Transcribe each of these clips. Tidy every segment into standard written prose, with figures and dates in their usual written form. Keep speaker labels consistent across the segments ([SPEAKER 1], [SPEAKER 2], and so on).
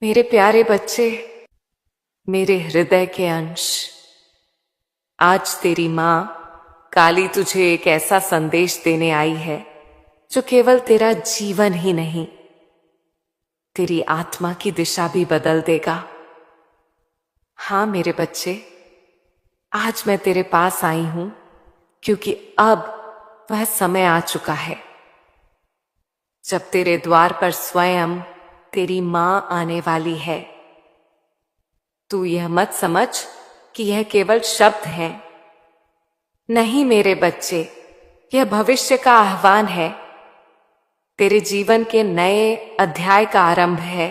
[SPEAKER 1] मेरे प्यारे बच्चे, मेरे हृदय के अंश, आज तेरी मां काली तुझे एक ऐसा संदेश देने आई है जो केवल तेरा जीवन ही नहीं, तेरी आत्मा की दिशा भी बदल देगा। हां मेरे बच्चे, आज मैं तेरे पास आई हूं क्योंकि अब वह समय आ चुका है जब तेरे द्वार पर स्वयं तेरी मां आने वाली है। तू यह मत समझ कि यह केवल शब्द हैं। नहीं मेरे बच्चे, यह भविष्य का आह्वान है, तेरे जीवन के नए अध्याय का आरंभ है।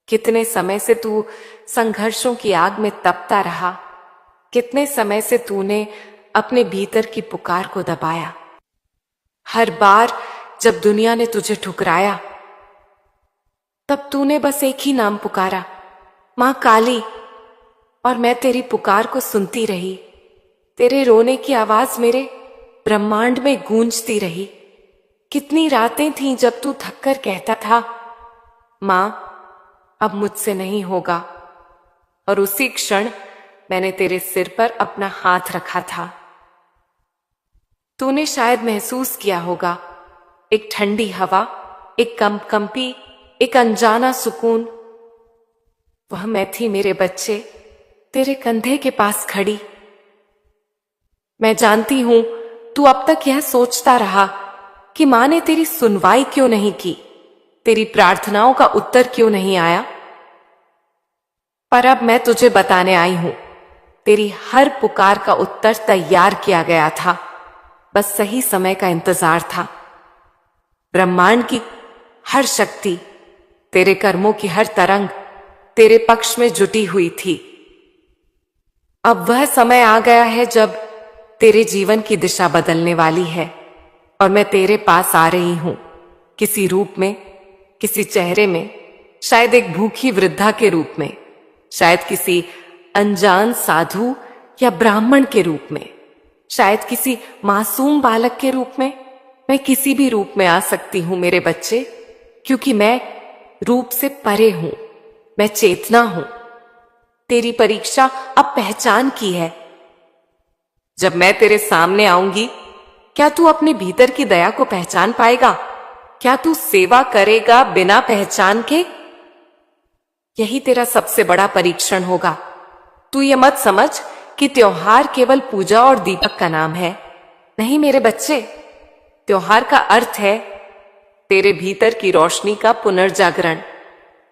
[SPEAKER 1] कितने समय से तू संघर्षों की आग में तपता रहा, कितने समय से तूने अपने भीतर की पुकार को दबाया। हर बार जब दुनिया ने तुझे ठुकराया, तब तूने बस एक ही नाम पुकारा, मां काली, और मैं तेरी पुकार को सुनती रही। तेरे रोने की आवाज मेरे ब्रह्मांड में गूंजती रही। कितनी रातें थीं जब तू थककर कहता था, मां अब मुझसे नहीं होगा, और उसी क्षण मैंने तेरे सिर पर अपना हाथ रखा था। तूने शायद महसूस किया होगा, एक ठंडी हवा, एक कंपी, एक अनजाना सुकून। वह मैं थी मेरे बच्चे, तेरे कंधे के पास खड़ी। मैं जानती हूं तू अब तक यह सोचता रहा कि मां ने तेरी सुनवाई क्यों नहीं की, तेरी प्रार्थनाओं का उत्तर क्यों नहीं आया। पर अब मैं तुझे बताने आई हूं, तेरी हर पुकार का उत्तर तैयार किया गया था, बस सही समय का इंतजार था। ब्रह्मांड की हर शक्ति, तेरे कर्मों की हर तरंग तेरे पक्ष में जुटी हुई थी। अब वह समय आ गया है जब तेरे जीवन की दिशा बदलने वाली है, और मैं तेरे पास आ रही हूं, किसी रूप में, किसी चेहरे में, शायद एक भूखी वृद्धा के रूप में, शायद किसी अनजान साधु या ब्राह्मण के रूप में, शायद किसी मासूम बालक के रूप में। मैं किसी भी रूप में आ सकती हूं मेरे बच्चे, क्योंकि मैं रूप से परे हूं, मैं चेतना हूं। तेरी परीक्षा अब पहचान की है। जब मैं तेरे सामने आऊंगी, क्या तू अपने भीतर की दया को पहचान पाएगा? क्या तू सेवा करेगा बिना पहचान के? यही तेरा सबसे बड़ा परीक्षण होगा। तू ये मत समझ कि त्योहार केवल पूजा और दीपक का नाम है। नहीं मेरे बच्चे, त्योहार का अर्थ है तेरे भीतर की रोशनी का पुनर्जागरण।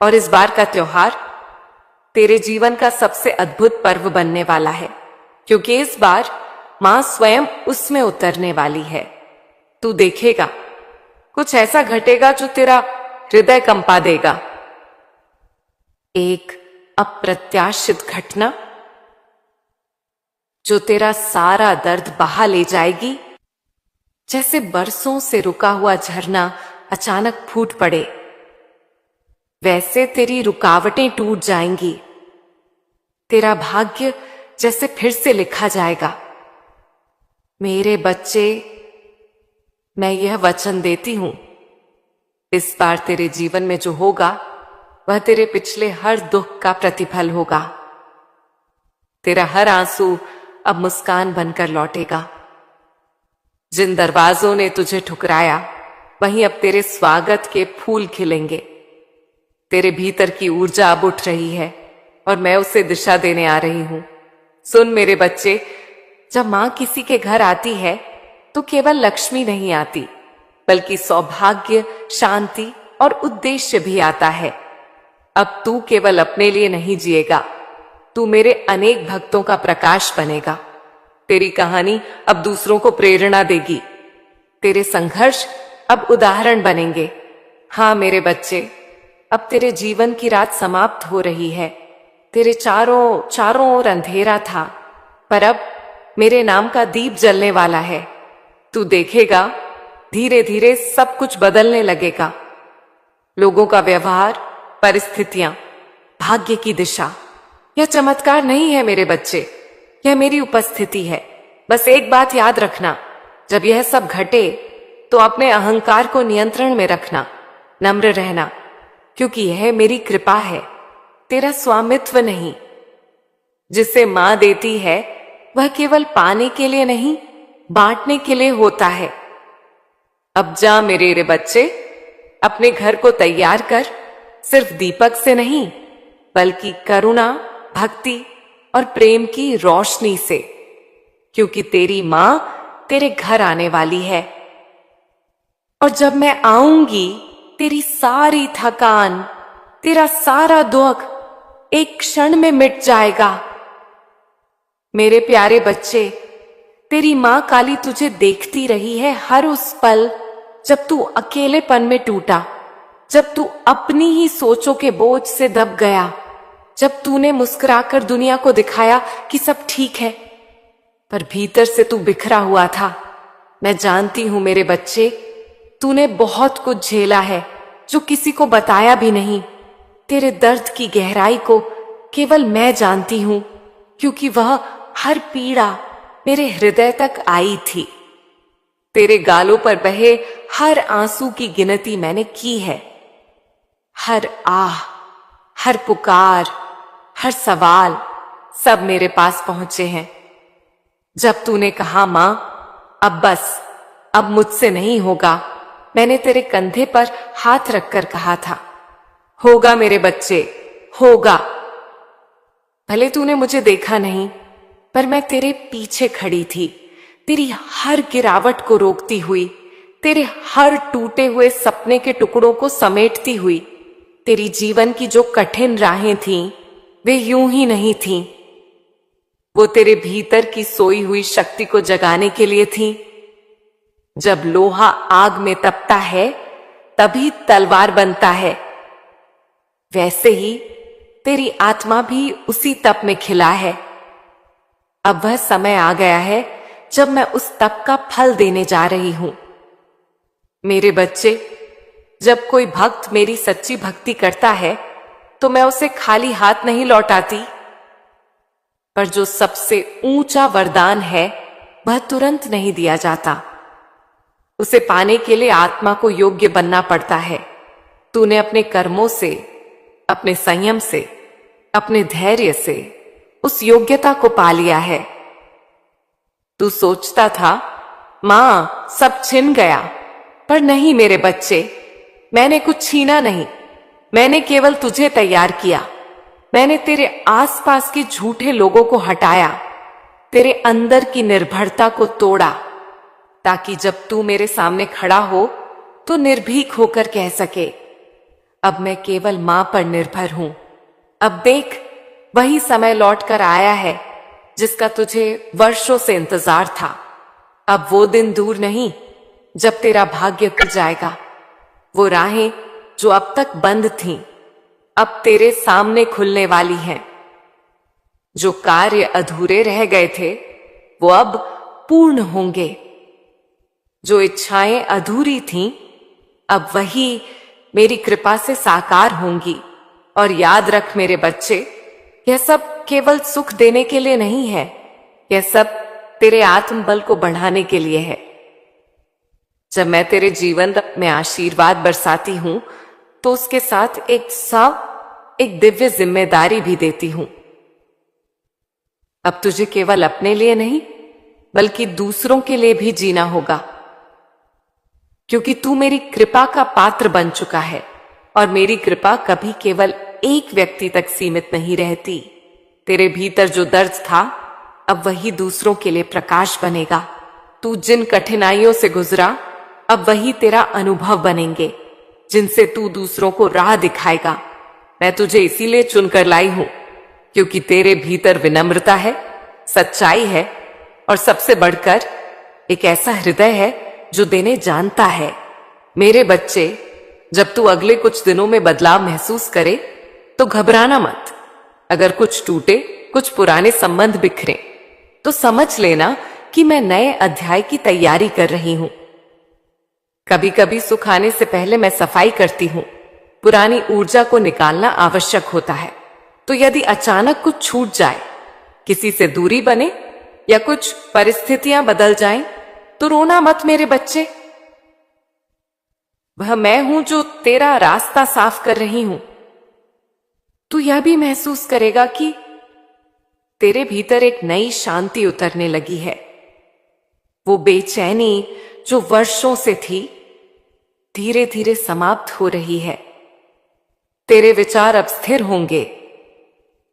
[SPEAKER 1] और इस बार का त्योहार तेरे जीवन का सबसे अद्भुत पर्व बनने वाला है, क्योंकि इस बार मां स्वयं उसमें उतरने वाली है। तू देखेगा, कुछ ऐसा घटेगा जो तेरा हृदय कंपा देगा। एक अप्रत्याशित घटना जो तेरा सारा दर्द बहा ले जाएगी, जैसे बरसों से रुका हुआ झरना अचानक फूट पड़े, वैसे तेरी रुकावटें टूट जाएंगी। तेरा भाग्य जैसे फिर से लिखा जाएगा। मेरे बच्चे, मैं यह वचन देती हूं, इस बार तेरे जीवन में जो होगा वह तेरे पिछले हर दुख का प्रतिफल होगा। तेरा हर आंसू अब मुस्कान बनकर लौटेगा। जिन दरवाजों ने तुझे ठुकराया, वहीं अब तेरे स्वागत के फूल खिलेंगे। तेरे भीतर की ऊर्जा अब उठ रही है, और मैं उसे दिशा देने आ रही हूं। सुन मेरे बच्चे, जब मां किसी के घर आती है तो केवल लक्ष्मी नहीं आती, बल्कि सौभाग्य, शांति और उद्देश्य भी आता है। अब तू केवल अपने लिए नहीं जिएगा, तू मेरे अनेक भक्तों का प्रकाश बनेगा। तेरी कहानी अब दूसरों को प्रेरणा देगी। तेरे संघर्ष अब उदाहरण बनेंगे। हां मेरे बच्चे, अब तेरे जीवन की रात समाप्त हो रही है। तेरे चारों ओर अंधेरा था, पर अब मेरे नाम का दीप जलने वाला है। तू देखेगा, धीरे धीरे सब कुछ बदलने लगेगा। लोगों का व्यवहार, परिस्थितियां, भाग्य की दिशा। यह चमत्कार नहीं है मेरे बच्चे, यह मेरी उपस्थिति है। बस एक बात याद रखना, जब यह सब घटे तो अपने अहंकार को नियंत्रण में रखना, नम्र रहना, क्योंकि यह मेरी कृपा है, तेरा स्वामित्व नहीं। जिसे मां देती है वह केवल पाने के लिए नहीं, बांटने के लिए होता है। अब जा मेरे बच्चे, अपने घर को तैयार कर, सिर्फ दीपक से नहीं बल्कि करुणा, भक्ति और प्रेम की रोशनी से, क्योंकि तेरी मां तेरे घर आने वाली है। और जब मैं आऊंगी, तेरी सारी थकान, तेरा सारा दुख एक क्षण में मिट जाएगा। मेरे प्यारे बच्चे, तेरी मां काली तुझे देखती रही है हर उस पल जब तू अकेलेपन में टूटा, जब तू अपनी ही सोचों के बोझ से दब गया, जब तूने मुस्कुराकर दुनिया को दिखाया कि सब ठीक है, पर भीतर से तू बिखरा हुआ था। मैं जानती हूं मेरे बच्चे, तूने बहुत कुछ झेला है जो किसी को बताया भी नहीं। तेरे दर्द की गहराई को केवल मैं जानती हूं, क्योंकि वह हर पीड़ा मेरे हृदय तक आई थी। तेरे गालों पर बहे हर आंसू की गिनती मैंने की है। हर आह, हर पुकार, हर सवाल, सब मेरे पास पहुंचे हैं। जब तूने कहा मां अब बस, अब मुझसे नहीं होगा, मैंने तेरे कंधे पर हाथ रखकर कहा था, होगा मेरे बच्चे, होगा। भले तूने मुझे देखा नहीं, पर मैं तेरे पीछे खड़ी थी, तेरी हर गिरावट को रोकती हुई, तेरे हर टूटे हुए सपने के टुकड़ों को समेटती हुई। तेरी जीवन की जो कठिन राहें थीं, वे यूं ही नहीं थीं। वो तेरे भीतर की सोई हुई शक्ति को जगाने के लिए थीं। जब लोहा आग में तपता है, तभी तलवार बनता है। वैसे ही तेरी आत्मा भी उसी तप में खिला है। अब वह समय आ गया है जब मैं उस तप का फल देने जा रही हूं। मेरे बच्चे, जब कोई भक्त मेरी सच्ची भक्ति करता है तो मैं उसे खाली हाथ नहीं लौटाती, पर जो सबसे ऊंचा वरदान है वह तुरंत नहीं दिया जाता। उसे पाने के लिए आत्मा को योग्य बनना पड़ता है। तूने अपने कर्मों से, अपने संयम से, अपने धैर्य से उस योग्यता को पा लिया है। तू सोचता था मां सब छिन गया, पर नहीं मेरे बच्चे, मैंने कुछ छीना नहीं, मैंने केवल तुझे तैयार किया। मैंने तेरे आसपास के झूठे लोगों को हटाया, तेरे अंदर की निर्भरता को तोड़ा, ताकि जब तू मेरे सामने खड़ा हो तो निर्भीक होकर कह सके, अब मैं केवल मां पर निर्भर हूं। अब देख, वही समय लौट कर आया है जिसका तुझे वर्षों से इंतजार था। अब वो दिन दूर नहीं जब तेरा भाग्य खुल जाएगा। वो राहें जो अब तक बंद थीं, अब तेरे सामने खुलने वाली हैं। जो कार्य अधूरे रह गए थे, वो अब पूर्ण होंगे। जो इच्छाएं अधूरी थीं, अब वही मेरी कृपा से साकार होंगी। और याद रख मेरे बच्चे, यह सब केवल सुख देने के लिए नहीं है, यह सब तेरे आत्मबल को बढ़ाने के लिए है। जब मैं तेरे जीवन में आशीर्वाद बरसाती हूं, तो उसके साथ एक दिव्य जिम्मेदारी भी देती हूं। अब तुझे केवल अपने लिए नहीं, बल्कि दूसरों के लिए भी जीना होगा, क्योंकि तू मेरी कृपा का पात्र बन चुका है। और मेरी कृपा कभी केवल एक व्यक्ति तक सीमित नहीं रहती। तेरे भीतर जो दर्द था, अब वही दूसरों के लिए प्रकाश बनेगा। तू जिन कठिनाइयों से गुजरा, अब वही तेरा अनुभव बनेंगे, जिनसे तू दूसरों को राह दिखाएगा। मैं तुझे इसीलिए चुनकर लाई हूं, क्योंकि तेरे भीतर विनम्रता है, सच्चाई है, और सबसे बढ़कर एक ऐसा हृदय है जो देने जानता है। मेरे बच्चे, जब तू अगले कुछ दिनों में बदलाव महसूस करे तो घबराना मत। अगर कुछ टूटे, कुछ पुराने संबंध बिखरे, तो समझ लेना कि मैं नए अध्याय की तैयारी कर रही हूं। कभी कभी सुख आने से पहले मैं सफाई करती हूं। पुरानी ऊर्जा को निकालना आवश्यक होता है। तो यदि अचानक कुछ छूट जाए, किसी से दूरी बने या कुछ परिस्थितियां बदल जाएं, तो रोना मत मेरे बच्चे। वह मैं हूं जो तेरा रास्ता साफ कर रही हूं। तू यह भी महसूस करेगा कि तेरे भीतर एक नई शांति उतरने लगी है। वो बेचैनी जो वर्षों से थी धीरे धीरे समाप्त हो रही है। तेरे विचार अब स्थिर होंगे,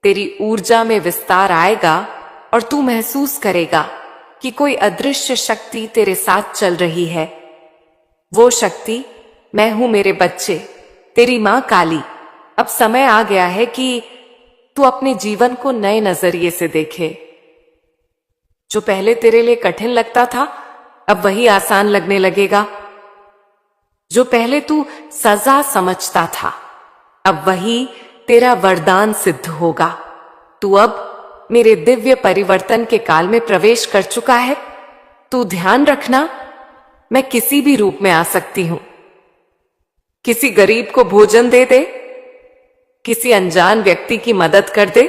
[SPEAKER 1] तेरी ऊर्जा में विस्तार आएगा और तू महसूस करेगा कि कोई अदृश्य शक्ति तेरे साथ चल रही है। वो शक्ति मैं हूं मेरे बच्चे, तेरी मां काली। अब समय आ गया है कि तू अपने जीवन को नए नजरिए से देखे। जो पहले तेरे लिए कठिन लगता था अब वही आसान लगने लगेगा। जो पहले तू सजा समझता था अब वही तेरा वरदान सिद्ध होगा। तू अब मेरे दिव्य परिवर्तन के काल में प्रवेश कर चुका है। तू ध्यान रखना, मैं किसी भी रूप में आ सकती हूं। किसी गरीब को भोजन दे दे, किसी अनजान व्यक्ति की मदद कर दे,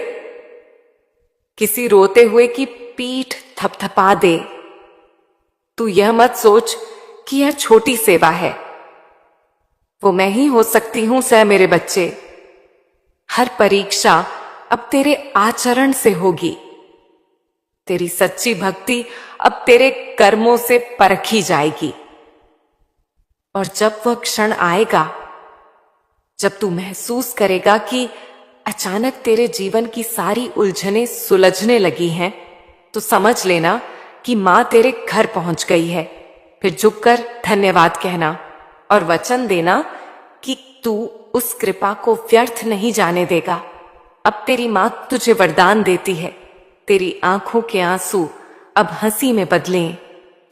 [SPEAKER 1] किसी रोते हुए की पीठ थपथपा दे। तू यह मत सोच कि यह छोटी सेवा है। वो मैं ही हो सकती हूं सह मेरे बच्चे। हर परीक्षा अब तेरे आचरण से होगी। तेरी सच्ची भक्ति अब तेरे कर्मों से परखी जाएगी। और जब वह क्षण आएगा जब तू महसूस करेगा कि अचानक तेरे जीवन की सारी उलझनें सुलझने लगी हैं, तो समझ लेना कि मां तेरे घर पहुंच गई है। फिर झुककर धन्यवाद कहना और वचन देना कि तू उस कृपा को व्यर्थ नहीं जाने देगा। अब तेरी मां तुझे वरदान देती है। तेरी आंखों के आंसू अब हंसी में बदलें,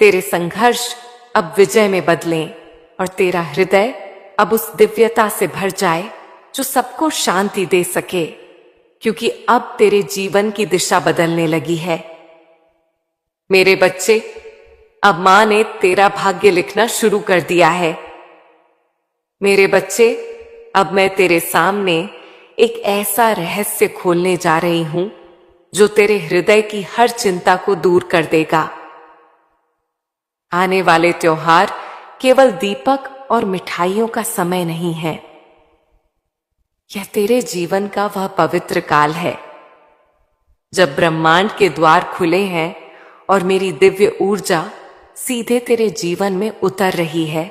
[SPEAKER 1] तेरे संघर्ष अब विजय में बदलें और तेरा हृदय अब उस दिव्यता से भर जाए जो सबको शांति दे सके, क्योंकि अब तेरे जीवन की दिशा बदलने लगी है। मेरे बच्चे, अब मां ने तेरा भाग्य लिखना शुरू कर दिया है। मेरे बच्चे, अब मैं तेरे सामने एक ऐसा रहस्य खोलने जा रही हूं जो तेरे हृदय की हर चिंता को दूर कर देगा। आने वाले त्योहार केवल दीपक और मिठाइयों का समय नहीं है। यह तेरे जीवन का वह पवित्र काल है जब ब्रह्मांड के द्वार खुले हैं और मेरी दिव्य ऊर्जा सीधे तेरे जीवन में उतर रही है।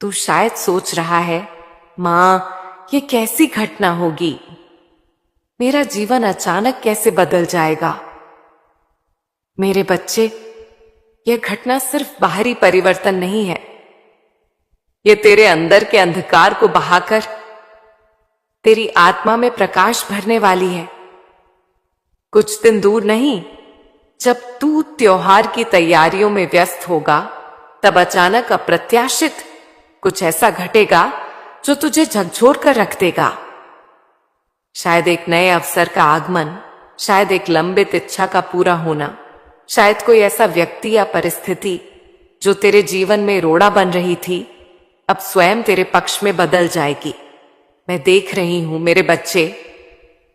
[SPEAKER 1] तू शायद सोच रहा है, मां, ये कैसी घटना होगी? मेरा जीवन अचानक कैसे बदल जाएगा? मेरे बच्चे, यह घटना सिर्फ बाहरी परिवर्तन नहीं है। यह तेरे अंदर के अंधकार को बहाकर तेरी आत्मा में प्रकाश भरने वाली है। कुछ दिन दूर नहीं, जब तू त्योहार की तैयारियों में व्यस्त होगा, तब अचानक अप्रत्याशित कुछ ऐसा घटेगा जो तुझे झकझोर कर रख देगा। शायद एक नए अवसर का आगमन, शायद एक लंबित इच्छा का पूरा होना, शायद कोई ऐसा व्यक्ति या परिस्थिति जो तेरे जीवन में रोड़ा बन रही थी, अब स्वयं तेरे पक्ष में बदल जाएगी। मैं देख रही हूं मेरे बच्चे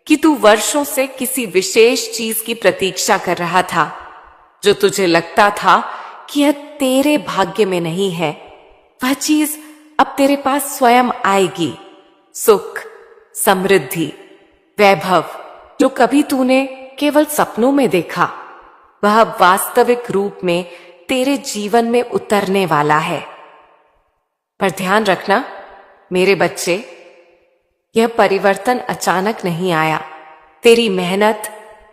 [SPEAKER 1] कि तू वर्षों से किसी विशेष चीज की प्रतीक्षा कर रहा था, जो तुझे लगता था कि यह तेरे भाग्य में नहीं है। वह चीज अब तेरे पास स्वयं आएगी। सुख, समृद्धि, वैभव, जो कभी तूने केवल सपनों में देखा, वह अब वास्तविक रूप में तेरे जीवन में उतरने वाला है। पर ध्यान रखना मेरे बच्चे, यह परिवर्तन अचानक नहीं आया। तेरी मेहनत,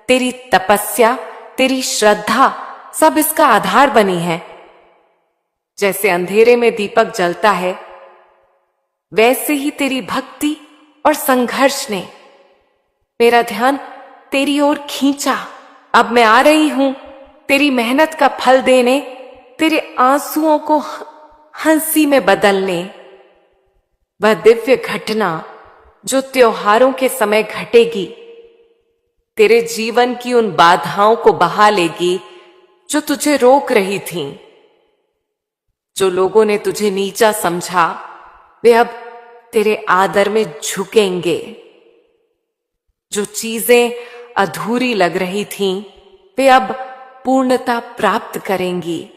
[SPEAKER 1] तेरी तपस्या, तेरी श्रद्धा सब इसका आधार बनी है। जैसे अंधेरे में दीपक जलता है, वैसे ही तेरी भक्ति और संघर्ष ने मेरा ध्यान तेरी ओर खींचा। अब मैं आ रही हूं तेरी मेहनत का फल देने, तेरे आंसुओं को हंसी में बदलने। वह दिव्य घटना जो त्योहारों के समय घटेगी, तेरे जीवन की उन बाधाओं को बहा लेगी जो तुझे रोक रही थीं। जो लोगों ने तुझे नीचा समझा, वे अब तेरे आदर में झुकेंगे। जो चीजें अधूरी लग रही थीं, वे अब पूर्णता प्राप्त करेंगी।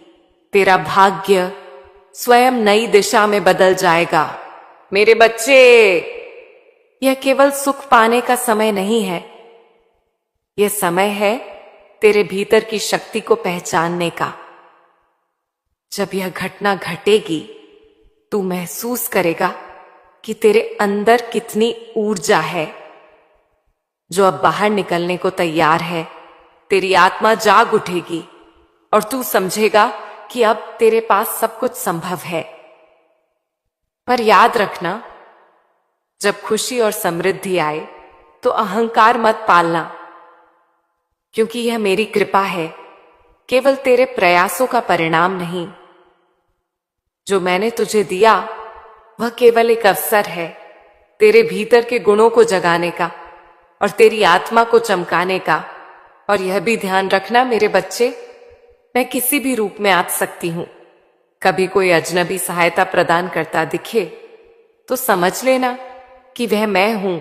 [SPEAKER 1] तेरा भाग्य, स्वयं नई दिशा में बदल जाएगा। मेरे बच्चे, यह केवल सुख पाने का समय नहीं है, यह समय है तेरे भीतर की शक्ति को पहचानने का। जब यह घटना घटेगी, तू महसूस करेगा कि तेरे अंदर कितनी ऊर्जा है जो अब बाहर निकलने को तैयार है। तेरी आत्मा जाग उठेगी और तू समझेगा कि अब तेरे पास सब कुछ संभव है। पर याद रखना, जब खुशी और समृद्धि आए तो अहंकार मत पालना, क्योंकि यह मेरी कृपा है, केवल तेरे प्रयासों का परिणाम नहीं। जो मैंने तुझे दिया वह केवल एक अवसर है तेरे भीतर के गुणों को जगाने का और तेरी आत्मा को चमकाने का। और यह भी ध्यान रखना मेरे बच्चे, मैं किसी भी रूप में आ सकती हूं। कभी कोई अजनबी सहायता प्रदान करता दिखे तो समझ लेना कि वह मैं हूं।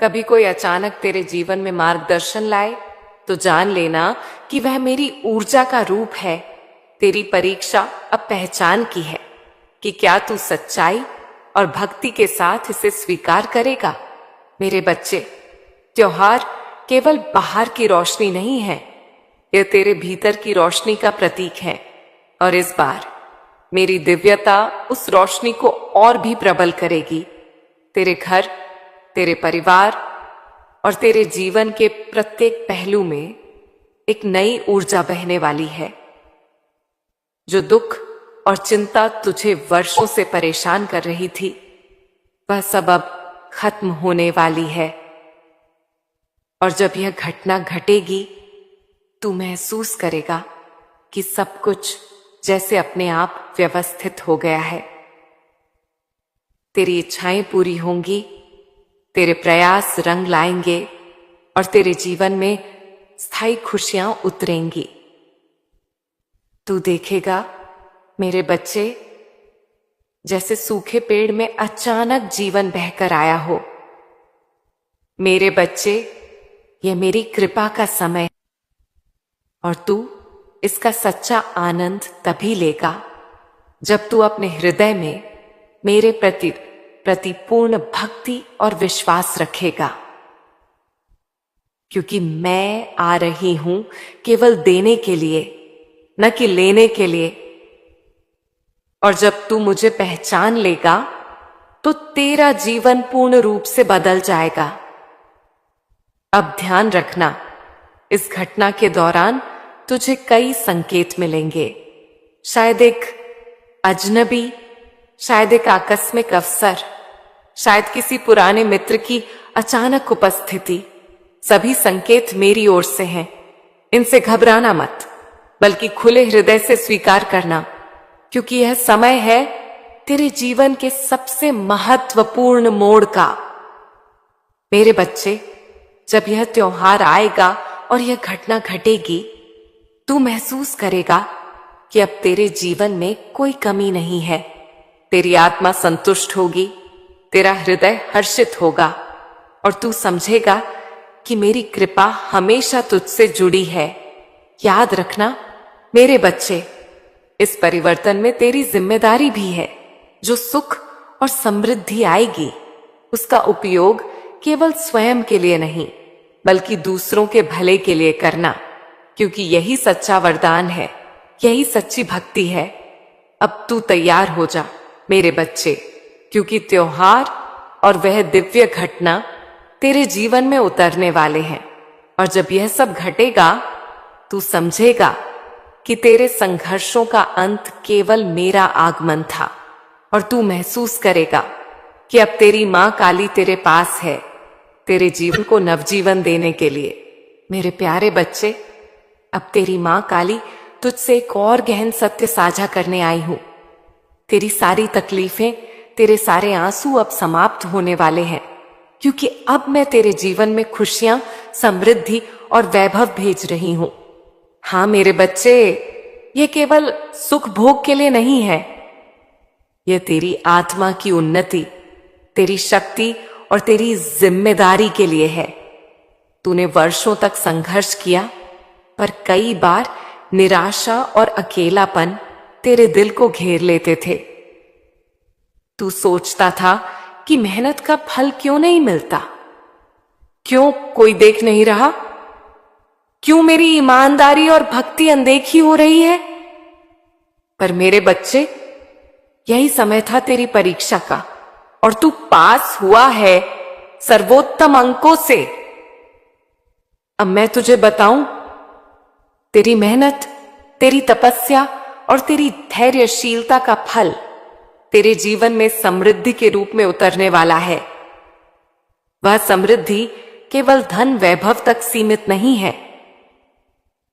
[SPEAKER 1] कभी कोई अचानक तेरे जीवन में मार्गदर्शन लाए तो जान लेना कि वह मेरी ऊर्जा का रूप है। तेरी परीक्षा अब पहचान की है कि क्या तू सच्चाई और भक्ति के साथ इसे स्वीकार करेगा। मेरे बच्चे, त्योहार केवल बाहर की रोशनी नहीं है, यह तेरे भीतर की रोशनी का प्रतीक है। और इस बार मेरी दिव्यता उस रोशनी को और भी प्रबल करेगी। तेरे घर, तेरे परिवार और तेरे जीवन के प्रत्येक पहलू में एक नई ऊर्जा बहने वाली है। जो दुख और चिंता तुझे वर्षों से परेशान कर रही थी, वह सब अब खत्म होने वाली है। और जब यह घटना घटेगी, तू महसूस करेगा कि सब कुछ जैसे अपने आप व्यवस्थित हो गया है। तेरी इच्छाएं पूरी होंगी, तेरे प्रयास रंग लाएंगे और तेरे जीवन में स्थायी खुशियां उतरेंगी। तू देखेगा मेरे बच्चे, जैसे सूखे पेड़ में अचानक जीवन बहकर आया हो। मेरे बच्चे, यह मेरी कृपा का समय और तू इसका सच्चा आनंद तभी लेगा जब तू अपने हृदय में मेरे प्रति पूर्ण भक्ति और विश्वास रखेगा। क्योंकि मैं आ रही हूं केवल देने के लिए, न कि लेने के लिए। और जब तू मुझे पहचान लेगा तो तेरा जीवन पूर्ण रूप से बदल जाएगा। अब ध्यान रखना, इस घटना के दौरान तुझे कई संकेत मिलेंगे। शायद एक अजनबी, शायद एक आकस्मिक अवसर, शायद किसी पुराने मित्र की अचानक उपस्थिति। सभी संकेत मेरी ओर से हैं। इनसे घबराना मत, बल्कि खुले हृदय से स्वीकार करना, क्योंकि यह समय है तेरे जीवन के सबसे महत्वपूर्ण मोड़ का। मेरे बच्चे, जब यह त्योहार आएगा और यह घटना घटेगी, तू महसूस करेगा कि अब तेरे जीवन में कोई कमी नहीं है। तेरी आत्मा संतुष्ट होगी, तेरा हृदय हर्षित होगा और तू समझेगा कि मेरी कृपा हमेशा तुझसे जुड़ी है। याद रखना मेरे बच्चे, इस परिवर्तन में तेरी जिम्मेदारी भी है। जो सुख और समृद्धि आएगी, उसका उपयोग केवल स्वयं के लिए नहीं, बल्कि दूसरों के भले के लिए करना, क्योंकि यही सच्चा वरदान है, यही सच्ची भक्ति है। अब तू तैयार हो जा मेरे बच्चे, क्योंकि त्योहार और वह दिव्य घटना तेरे जीवन में उतरने वाले हैं। और जब यह सब घटेगा, तू समझेगा कि तेरे संघर्षों का अंत केवल मेरा आगमन था। और तू महसूस करेगा कि अब तेरी मां काली तेरे पास है, तेरे जीवन को नवजीवन देने के लिए। मेरे प्यारे बच्चे, अब तेरी मां काली तुझसे एक और गहन सत्य साझा करने आई हूं। तेरी सारी तकलीफें, तेरे सारे आंसू अब समाप्त होने वाले हैं, क्योंकि अब मैं तेरे जीवन में खुशियां, समृद्धि और वैभव भेज रही हूं। हाँ मेरे बच्चे, ये केवल सुख भोग के लिए नहीं है, यह तेरी आत्मा की उन्नति, तेरी शक्ति और तेरी जिम्मेदारी के लिए है। तूने वर्षों तक संघर्ष किया, पर कई बार निराशा और अकेलापन तेरे दिल को घेर लेते थे। तू सोचता था कि मेहनत का फल क्यों नहीं मिलता, क्यों कोई देख नहीं रहा, क्यों मेरी ईमानदारी और भक्ति अनदेखी हो रही है। पर मेरे बच्चे, यही समय था तेरी परीक्षा का, और तू पास हुआ है सर्वोत्तम अंकों से। अब मैं तुझे बताऊं, तेरी मेहनत, तेरी तपस्या और तेरी धैर्यशीलता का फल तेरे जीवन में समृद्धि के रूप में उतरने वाला है। वह समृद्धि केवल धन वैभव तक सीमित नहीं है।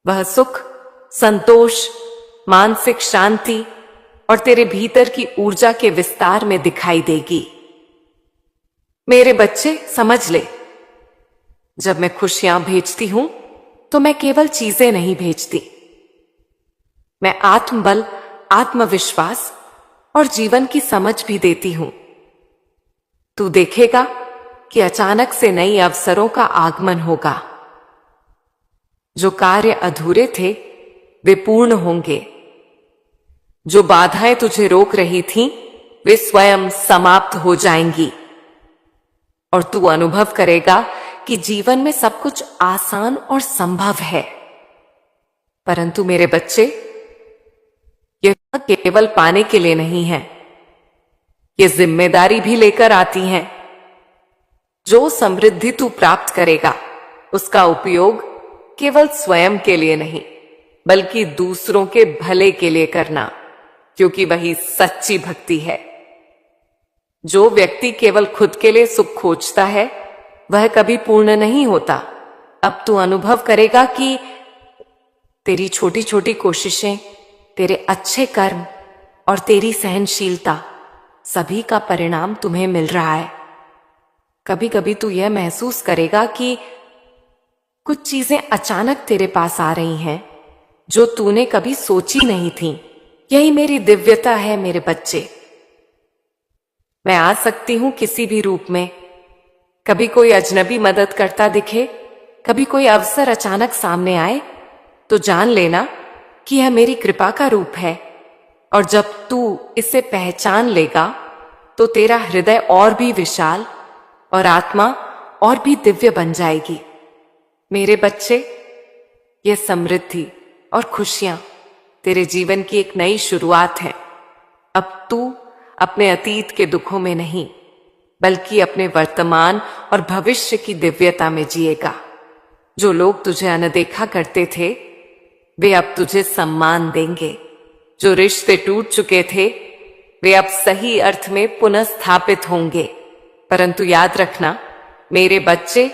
[SPEAKER 1] वह सुख, संतोष, मानसिक शांति और तेरे भीतर की ऊर्जा के विस्तार में दिखाई देगी। मेरे बच्चे, समझ ले, जब मैं खुशियां भेजती हूं तो मैं केवल चीजें नहीं भेजती, मैं आत्मबल, आत्मविश्वास और जीवन की समझ भी देती हूं। तू देखेगा कि अचानक से नई अवसरों का आगमन होगा। जो कार्य अधूरे थे वे पूर्ण होंगे। जो बाधाएं तुझे रोक रही थीं, वे स्वयं समाप्त हो जाएंगी। और तू अनुभव करेगा कि जीवन में सब कुछ आसान और संभव है। परंतु मेरे बच्चे, यह केवल पाने के लिए नहीं है, ये जिम्मेदारी भी लेकर आती हैं। जो समृद्धि तू प्राप्त करेगा, उसका उपयोग केवल स्वयं के लिए नहीं, बल्कि दूसरों के भले के लिए करना, क्योंकि वही सच्ची भक्ति है। जो व्यक्ति केवल खुद के लिए सुख खोजता है, वह कभी पूर्ण नहीं होता। अब तू अनुभव करेगा कि तेरी छोटी छोटी कोशिशें, तेरे अच्छे कर्म और तेरी सहनशीलता, सभी का परिणाम तुम्हें मिल रहा है। कभी कभी तू यह महसूस करेगा कि कुछ चीजें अचानक तेरे पास आ रही हैं जो तूने कभी सोची नहीं थी। यही मेरी दिव्यता है मेरे बच्चे। मैं आ सकती हूं किसी भी रूप में। कभी कोई अजनबी मदद करता दिखे, कभी कोई अवसर अचानक सामने आए, तो जान लेना कि यह मेरी कृपा का रूप है। और जब तू इसे पहचान लेगा तो तेरा हृदय और भी विशाल और आत्मा और भी दिव्य बन जाएगी। मेरे बच्चे, यह समृद्धि और खुशियां तेरे जीवन की एक नई शुरुआत है। अब तू अपने अतीत के दुखों में नहीं, बल्कि अपने वर्तमान और भविष्य की दिव्यता में जिएगा। जो लोग तुझे अनदेखा करते थे, वे अब तुझे सम्मान देंगे। जो रिश्ते टूट चुके थे, वे अब सही अर्थ में पुनः स्थापित होंगे। परंतु याद रखना मेरे बच्चे,